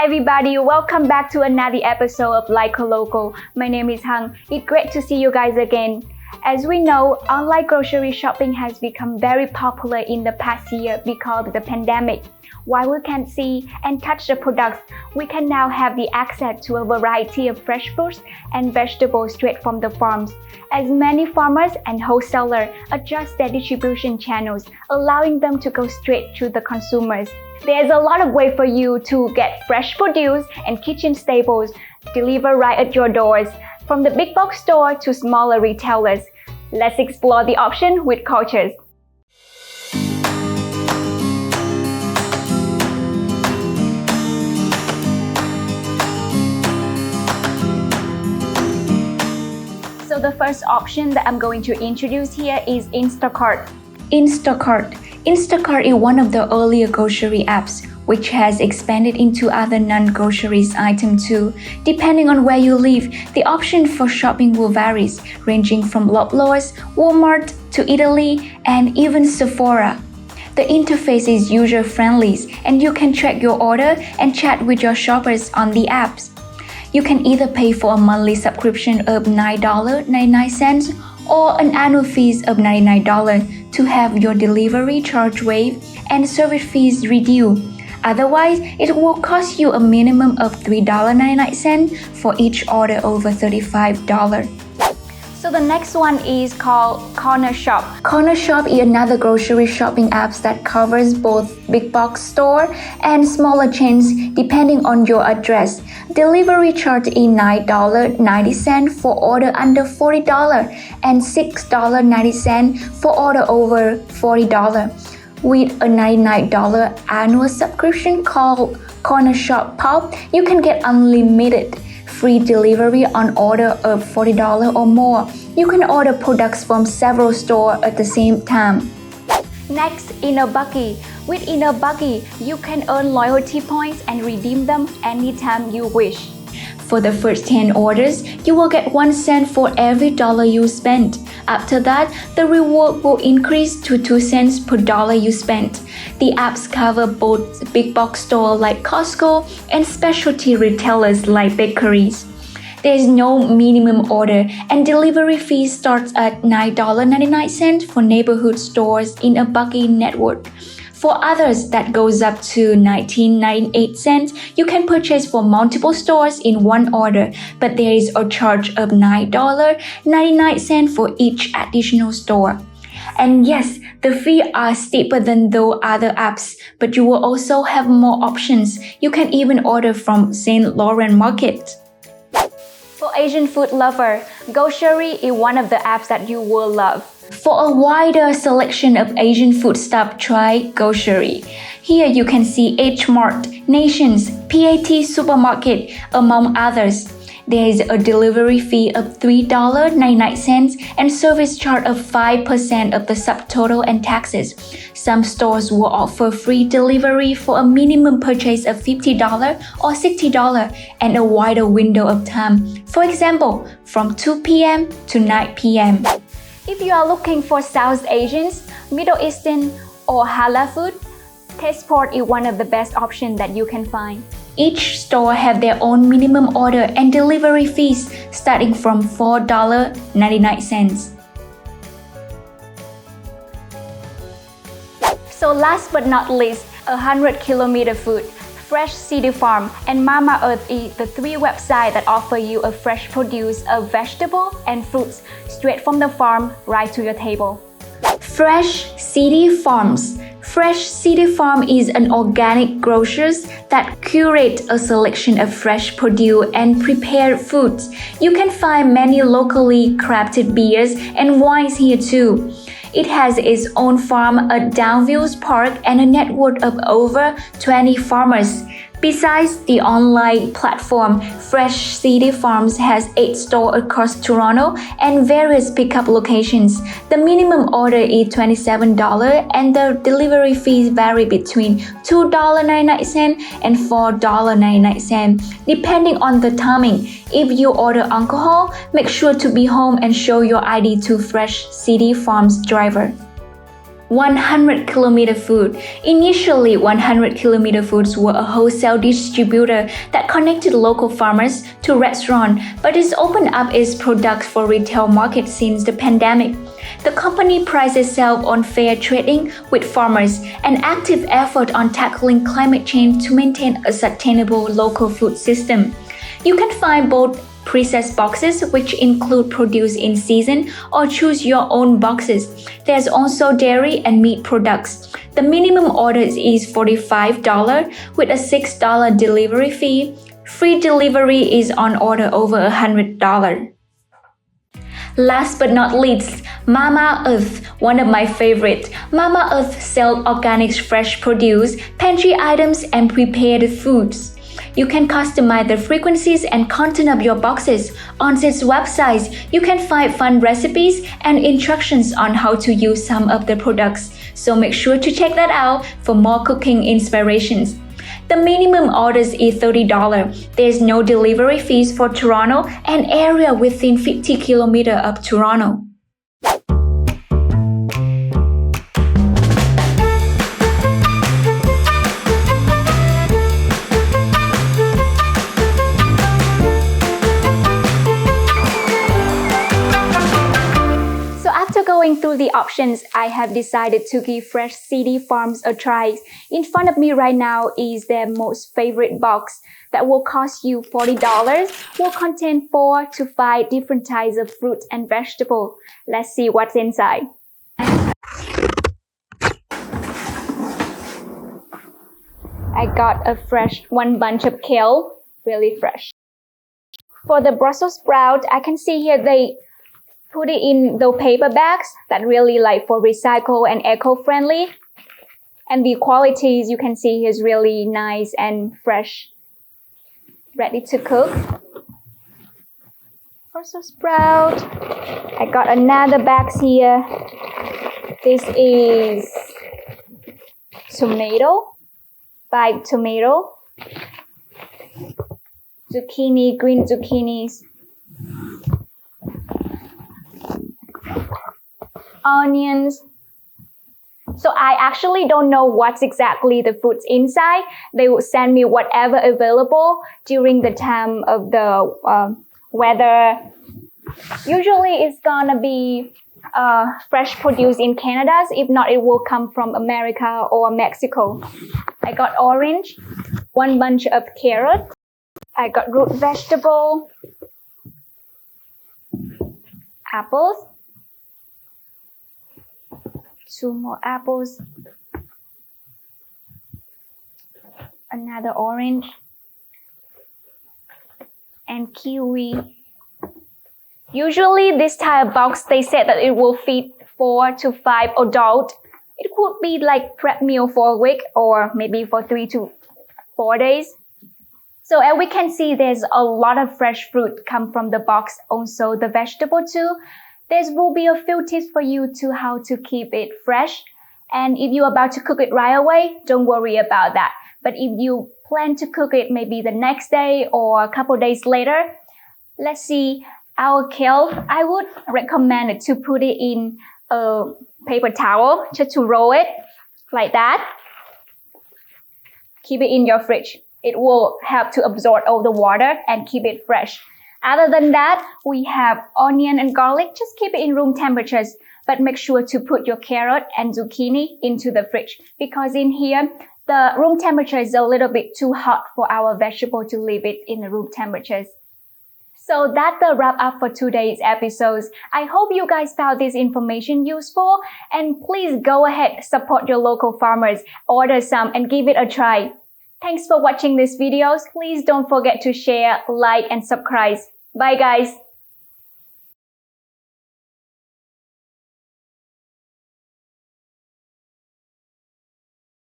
Hi everybody, welcome back to another episode of Like a Local. My name is Hằng. It's great to see you guys again. As we know, online grocery shopping has become very popular in the past year because of the pandemic. While we can see and touch the products, we can now have the access to a variety of fresh fruits and vegetables straight from the farms, as many farmers and wholesalers adjust their distribution channels, allowing them to go straight to the consumers. There's a lot of ways for you to get fresh produce and kitchen staples delivered right at your doors, from the big box store to smaller retailers. Let's explore the option with cultures. So the first option that I'm going to introduce here is Instacart. Instacart is one of the earlier grocery apps, which has expanded into other non-groceries items too. Depending on where you live, the option for shopping will vary, ranging from Loblaws, Walmart to Italy, and even Sephora. The interface is user-friendly, and you can track your order and chat with your shoppers on the apps. You can either pay for a monthly subscription of $9.99 or an annual fee of $99 to have your delivery charge waived and service fees reduced. Otherwise, it will cost you a minimum of $3.99 for each order over $35. So the next one is called Corner Shop. Corner Shop is another grocery shopping app that covers both big box store and smaller chains depending on your address. Delivery charge is $9.90 for order under $40 and $6.90 for order over $40. With a $99 annual subscription called Corner Shop Pop, you can get unlimited free delivery on order of $40 or more. You can order products from several stores at the same time. Next, Buggy. With Buggy, you can earn loyalty points and redeem them anytime you wish. For the first 10 orders, you will get 1 cent for every dollar you spend. After that, the reward will increase to 2 cents per dollar you spent. The apps cover both big box stores like Costco and specialty retailers like bakeries. There is no minimum order, and delivery fee starts at $9.99 for neighborhood stores in a Buggy network. For others, that goes up to 19.98 cents. You can purchase for multiple stores in one order, but there is a charge of $9.99 for each additional store. And yes, the fees are steeper than those other apps, but you will also have more options. You can even order from St. Laurent Market. For Asian food lover, Grocery is one of the apps that you will love. For a wider selection of Asian food stuff, try Grocery. Here you can see H Mart, Nations, PAT Supermarket, among others. There is a delivery fee of $3.99 and service charge of 5% of the subtotal and taxes. Some stores will offer free delivery for a minimum purchase of $50 or $60 and a wider window of time. For example, from 2 p.m. to 9 p.m. If you are looking for South Asians, Middle Eastern, or halal food, Tasteport is one of the best options that you can find. Each store have their own minimum order and delivery fees starting from $4.99. So last but not least, 100km Food, Fresh City Farm, and Mama Earth is the three websites that offer you a fresh produce of vegetable and fruits straight from the farm right to your table. Fresh City Farms. Fresh City Farm is an organic grocers that curate a selection of fresh produce and prepared foods. You can find many locally crafted beers and wines here too. It has its own farm at Downviews Park and a network of over 20 farmers. Besides the online platform, Fresh City Farms has 8 stores across Toronto and various pickup locations. The minimum order is $27 and the delivery fees vary between $2.99 and $4.99 depending on the timing. If you order alcohol, make sure to be home and show your ID to Fresh City Farms driver. 100 Kilometer Food. Initially, 100 Kilometer Foods were a wholesale distributor that connected local farmers to restaurants, but it's opened up its products for retail market since the pandemic. The company prides itself on fair trading with farmers and active effort on tackling climate change to maintain a sustainable local food system. You can find both processed boxes, which include produce in season, or choose your own boxes. There's also dairy and meat products. The minimum order is $45 with a $6 delivery fee. Free delivery is on order over $100. Last but not least, Mama Earth, one of my favorites. Mama Earth sells organic fresh produce, pantry items, and prepared foods. You can customize the frequencies and content of your boxes. On its website, you can find fun recipes and instructions on how to use some of the products. So make sure to check that out for more cooking inspirations. The minimum orders is $30. There's no delivery fees for Toronto and area within 50 kilometers of Toronto. Going through the options, I have decided to give Fresh City Farms a try. In front of me right now is their most favorite box that will cost you $40, will contain 4 to 5 different types of fruit and vegetable. Let's see what's inside. I got one bunch of kale, really fresh. For the Brussels sprout, I can see here they put it in the paper bags that really like for recycle and eco-friendly. And the qualities you can see is really nice and fresh, ready to cook. Brussels sprout. I got another bag here. This is tomato, 5 tomato, zucchini, green zucchinis, onions. So I actually don't know what's exactly the foods inside. They will send me whatever available during the time of the weather. Usually it's gonna be fresh produce in Canada. If not, it will come from America or Mexico. I got orange, 1 bunch of carrot. I got root vegetable, apples, 2 more apples, another orange, and kiwi. Usually this type of box, they said that it will feed 4 to 5 adults. It could be like prep meal for a week or maybe for 3 to 4 days. So as we can see, there's a lot of fresh fruit come from the box, also the vegetable too. There will be a few tips for you to how to keep it fresh. And if you're about to cook it right away, don't worry about that. But if you plan to cook it maybe the next day or a couple days later, let's see, our kale, I would recommend it to put it in a paper towel just to roll it like that. Keep it in your fridge. It will help to absorb all the water and keep it fresh. Other than that, we have onion and garlic. Just keep it in room temperatures, but make sure to put your carrot and zucchini into the fridge because in here, the room temperature is a little bit too hot for our vegetable to leave it in the room temperatures. So that's the wrap up for today's episodes. I hope you guys found this information useful and please go ahead, support your local farmers, order some and give it a try. Thanks for watching these videos. Please don't forget to share, like, and subscribe. Bye guys.